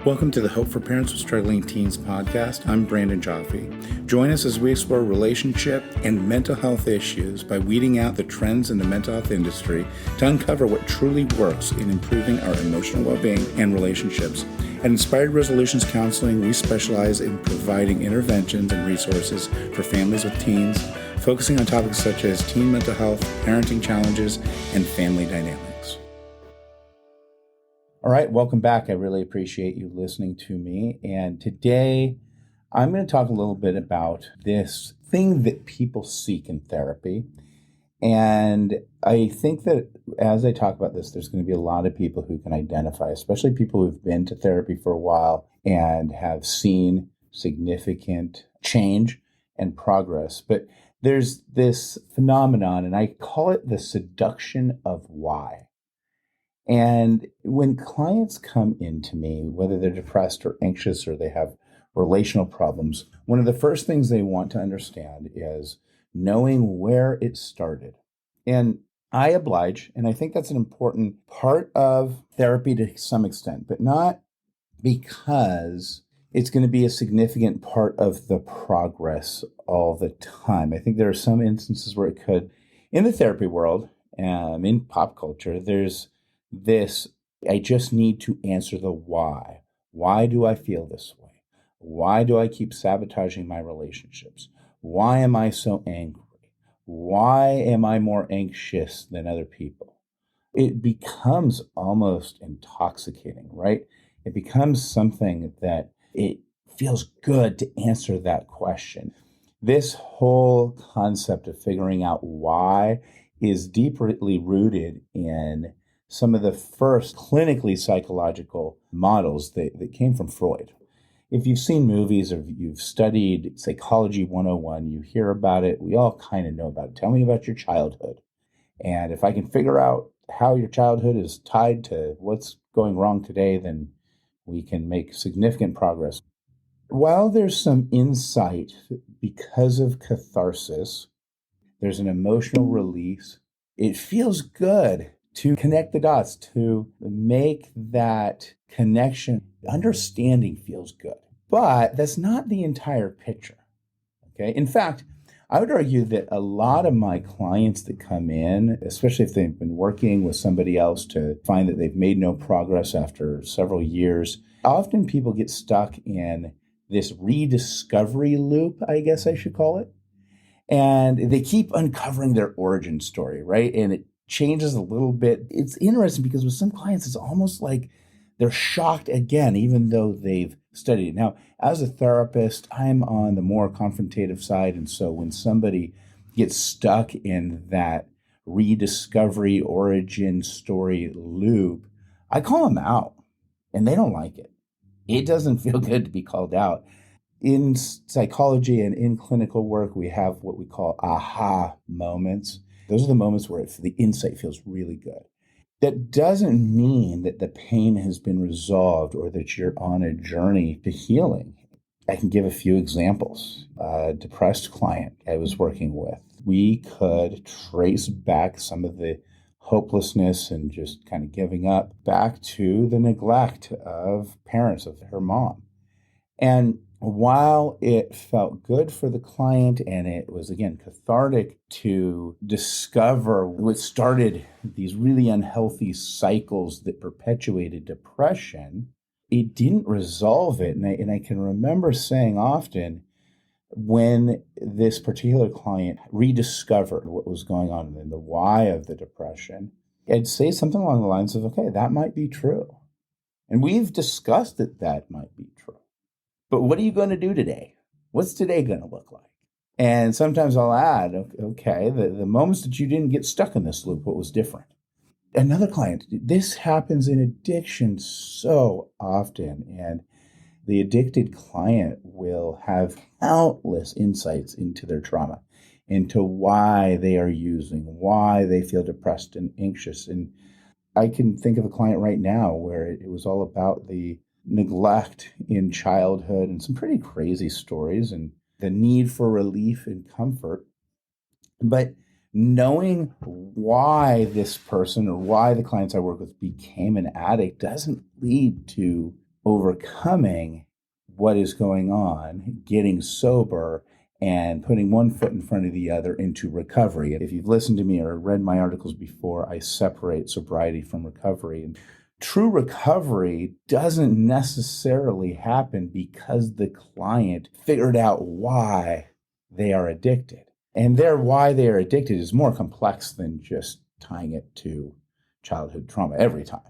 Welcome to the Hope for Parents with Struggling Teens podcast. I'm Brandon Jaffe. Join us as we explore relationship and mental health issues by weeding out the trends in the mental health industry to uncover what truly works in improving our emotional well-being and relationships. At Inspired Resolutions Counseling, we specialize in providing interventions and resources for families with teens, focusing on topics such as teen mental health, parenting challenges, and family dynamics. All right, welcome back. I really appreciate you listening to me. And today I'm going to talk a little bit about this thing that people seek in therapy. And I think that as I talk about this, there's going to be a lot of people who can identify, especially people who've been to therapy for a while and have seen significant change and progress. But there's this phenomenon, and I call it the seduction of why. And when clients come into me, whether they're depressed or anxious or they have relational problems, one of the first things they want to understand is knowing where it started. And I oblige, and I think that's an important part of therapy to some extent, but not because it's going to be a significant part of the progress all the time. I think there are some instances where it could. In the therapy world, in pop culture, there's this, I just need to answer the why. Why do I feel this way? Why do I keep sabotaging my relationships? Why am I so angry? Why am I more anxious than other people? It becomes almost intoxicating, right? It becomes something that it feels good to answer that question. This whole concept of figuring out why is deeply rooted in some of the first clinically psychological models that came from Freud. If you've seen movies or you've studied Psychology 101, you hear about it. We all kind of know about it. Tell me about your childhood. And if I can figure out how your childhood is tied to what's going wrong today, then we can make significant progress. While there's some insight because of catharsis, there's an emotional release. It feels good to connect the dots, to make that connection. Understanding feels good, but that's not the entire picture, okay? In fact, I would argue that a lot of my clients that come in, especially if they've been working with somebody else to find that they've made no progress after several years, often people get stuck in this rediscovery loop, I guess I should call it. And they keep uncovering their origin story, right? And it changes a little bit. It's interesting because with some clients, it's almost like they're shocked again, even though they've studied it. Now, as a therapist, I'm on the more confrontative side. And so when somebody gets stuck in that rediscovery origin story loop, I call them out and they don't like it. It doesn't feel good to be called out. In psychology and in clinical work, we have what we call aha moments. Those are the moments where the insight feels really good. That doesn't mean that the pain has been resolved or that you're on a journey to healing. I can give a few examples. A depressed client I was working with, we could trace back some of the hopelessness and just kind of giving up back to the neglect of parents, of her mom. And while it felt good for the client and it was, again, cathartic to discover what started these really unhealthy cycles that perpetuated depression, it didn't resolve it. And I can remember saying often when this particular client rediscovered what was going on and the why of the depression, I'd say something along the lines of, okay, that might be true. And we've discussed that might be true. But what are you going to do today? What's today going to look like? And sometimes I'll add, okay, the moments that you didn't get stuck in this loop, what was different? Another client, this happens in addiction so often, and the addicted client will have countless insights into their trauma, into why they are using, why they feel depressed and anxious. And I can think of a client right now where it was all about the neglect in childhood and some pretty crazy stories and the need for relief and comfort. But knowing why this person or why the clients I work with became an addict doesn't lead to overcoming what is going on, getting sober, and putting one foot in front of the other into recovery. If you've listened to me or read my articles before, I separate sobriety from recovery. And true recovery doesn't necessarily happen because the client figured out why they are addicted. And their why they are addicted is more complex than just tying it to childhood trauma every time.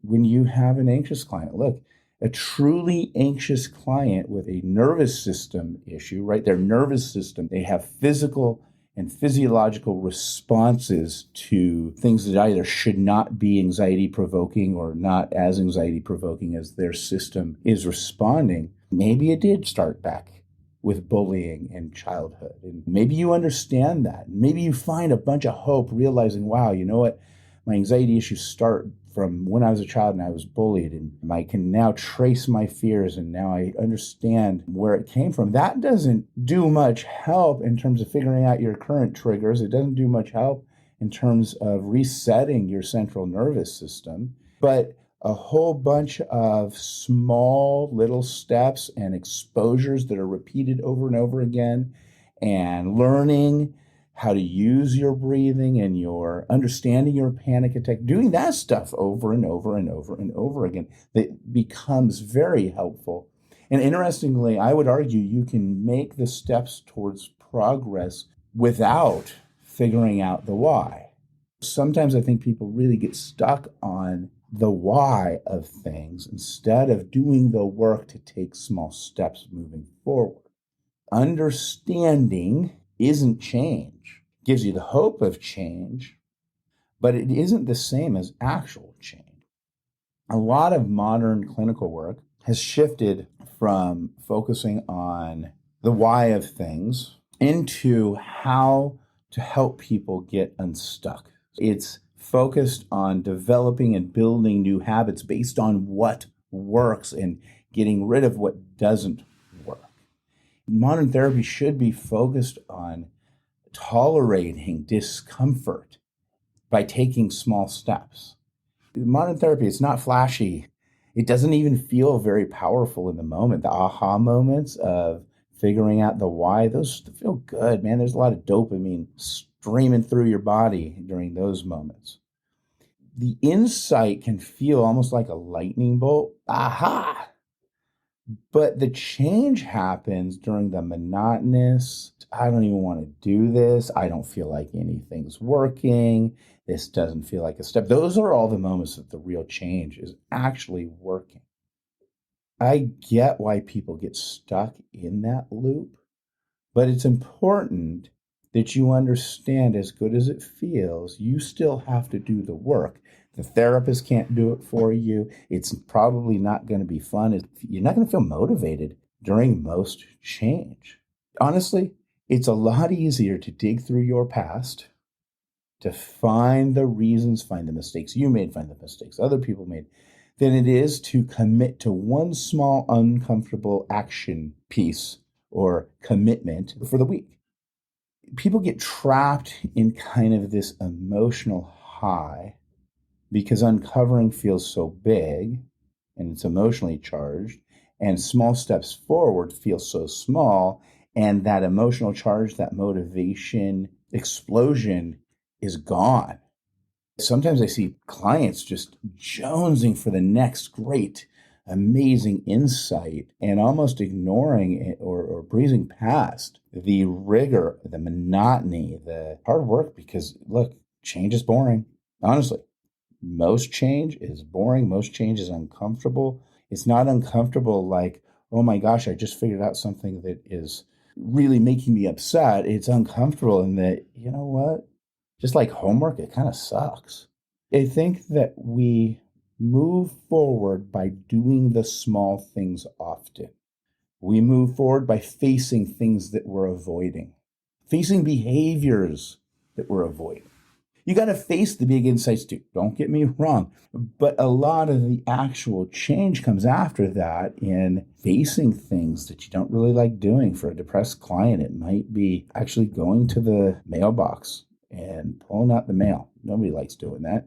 When you have an anxious client, look, a truly anxious client with a nervous system issue, right? Their nervous system, they have physical and physiological responses to things that either should not be anxiety provoking or not as anxiety provoking as their system is responding. Maybe it did start back with bullying in childhood. And maybe you understand that. Maybe you find a bunch of hope realizing, wow, you know what? My anxiety issues start from when I was a child and I was bullied, and I can now trace my fears and now I understand where it came from. That doesn't do much help in terms of figuring out your current triggers. It doesn't do much help in terms of resetting your central nervous system, but a whole bunch of small little steps and exposures that are repeated over and over again, and learning how to use your breathing and your understanding your panic attack, doing that stuff over and over and over and over again, that becomes very helpful. And interestingly, I would argue you can make the steps towards progress without figuring out the why. Sometimes I think people really get stuck on the why of things instead of doing the work to take small steps moving forward. Understanding isn't change. It gives you the hope of change, but it isn't the same as actual change. A lot of modern clinical work has shifted from focusing on the why of things into how to help people get unstuck. It's focused on developing and building new habits based on what works and getting rid of what doesn't work. Modern therapy should be focused on tolerating discomfort by taking small steps. Modern therapy, it's not flashy. It doesn't even feel very powerful in the moment. The aha moments of figuring out the why, those feel good, man. There's a lot of dopamine streaming through your body during those moments. The insight can feel almost like a lightning bolt. Aha! But the change happens during the monotonous, I don't even want to do this. I don't feel like anything's working. This doesn't feel like a step. Those are all the moments that the real change is actually working. I get why people get stuck in that loop, but it's important that you understand, as good as it feels, you still have to do the work. The therapist can't do it for you. It's probably not going to be fun. You're not going to feel motivated during most change. Honestly, it's a lot easier to dig through your past, to find the reasons, find the mistakes you made, find the mistakes other people made, than it is to commit to one small uncomfortable action piece or commitment for the week. People get trapped in kind of this emotional high because uncovering feels so big and it's emotionally charged, and small steps forward feel so small, and that emotional charge, that motivation explosion is gone. Sometimes I see clients just jonesing for the next great, amazing insight and almost ignoring it or breezing past the rigor, the monotony, the hard work, because look, change is boring. Honestly, most change is boring. Most change is uncomfortable. It's not uncomfortable like, oh my gosh, I just figured out something that is really making me upset. It's uncomfortable in that, you know what? Just like homework, it kind of sucks. I think that we move forward by doing the small things often. We move forward by facing things that we're avoiding, facing behaviors that we're avoiding. You got to face the big insights too. Don't get me wrong. But a lot of the actual change comes after that in facing things that you don't really like doing. For a depressed client, it might be actually going to the mailbox and pulling out the mail. Nobody likes doing that.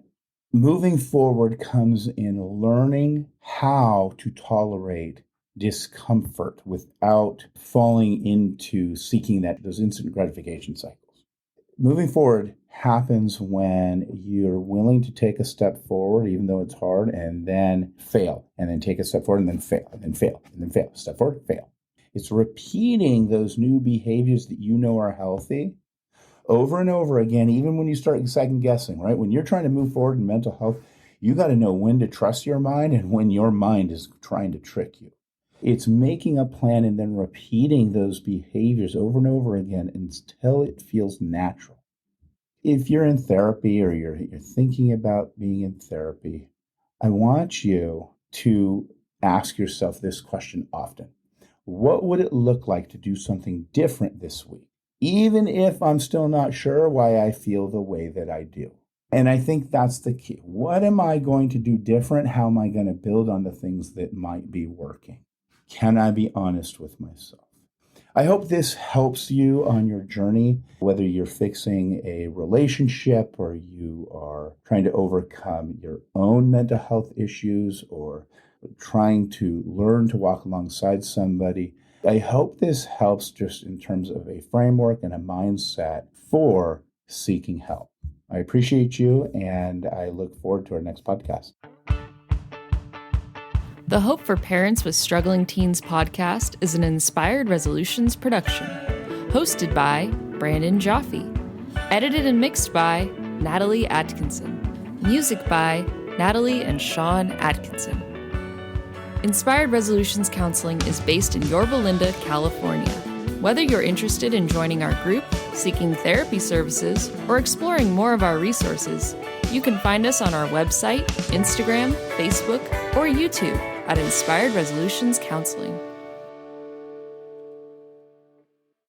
Moving forward comes in learning how to tolerate discomfort without falling into seeking those instant gratification cycles. Moving forward happens when you're willing to take a step forward, even though it's hard, and then fail, and then take a step forward, and then fail, and then fail, and then fail, step forward, fail. It's repeating those new behaviors that you know are healthy over and over again, even when you start second guessing, right? When you're trying to move forward in mental health, you got to know when to trust your mind and when your mind is trying to trick you. It's making a plan and then repeating those behaviors over and over again until it feels natural. If you're in therapy or you're thinking about being in therapy, I want you to ask yourself this question often. What would it look like to do something different this week? Even if I'm still not sure why I feel the way that I do. And I think that's the key. What am I going to do different? How am I going to build on the things that might be working? Can I be honest with myself? I hope this helps you on your journey, whether you're fixing a relationship or you are trying to overcome your own mental health issues or trying to learn to walk alongside somebody. I hope this helps just in terms of a framework and a mindset for seeking help. I appreciate you, and I look forward to our next podcast. The Hope for Parents with Struggling Teens podcast is an Inspired Resolutions production, hosted by Brandon Jaffe, edited and mixed by Natalie Atkinson, music by Natalie and Sean Atkinson. Inspired Resolutions Counseling is based in Yorba Linda, California. Whether you're interested in joining our group, seeking therapy services, or exploring more of our resources, you can find us on our website, Instagram, Facebook, or YouTube at Inspired Resolutions Counseling.